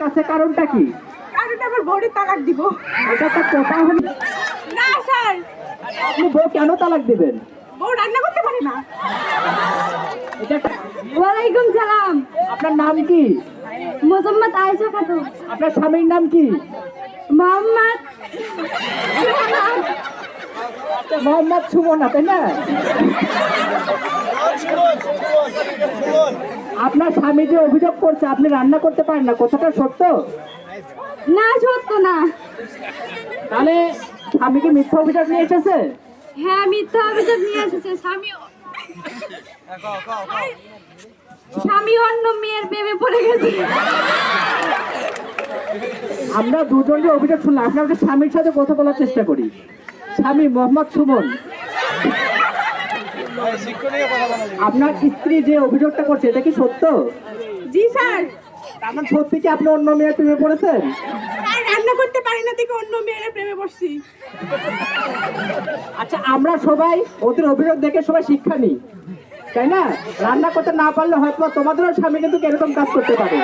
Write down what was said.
কাছে কারণটা কি? কারণ আমার বউরে তালাক দিব। এটা তো কথা হলো না স্যার, আপনি বউ কেন তালাক দিবেন? বউ রান্না করতে পারে না। এটা ওয়ালাইকুম সালাম। আপনার নাম কি? মোহাম্মদ আয়েশা খাতুন। আপনার স্বামীর নাম কি? মোহাম্মদ মোহাম্মদ সুমনা, তাই না? আপনার স্বামী যে অভিযোগ করছে আপনি রান্না করতে পারেন না, কথাটা সত্য? না, সত্য না। তাহলে স্বামীকে মিথ্যা অভিযোগ নিয়ে এসেছে? হ্যাঁ, মিথ্যা অভিযোগ নিয়ে এসেছে। স্বামী অন্য মেয়ের প্রেমে পড়ে গেছে। আমরা দুজনের অভিযোগ শুনলাম, আপনার স্বামীর সাথে কথা বলার চেষ্টা করি। স্বামী মোহাম্মদ সুমন, আপনার স্ত্রী যে অভিযোগটা করছে এটা কি সত্য? জি স্যার। আমার সত্যি কি আপনি অন্য মেয়ের প্রেমে পড়েছেন? স্যার, রান্না করতে পারি না থেকে অন্য মেয়ের প্রেমে পড়ছি। আচ্ছা, আমরা সবাই ওদের অভিযোগ দেখে সবাই শিক্ষা নিই, তাই না? রান্না করতে না পারলে হয়তো তোমাদেরও স্বামী কিন্তু এরকম কাজ করতে পারে।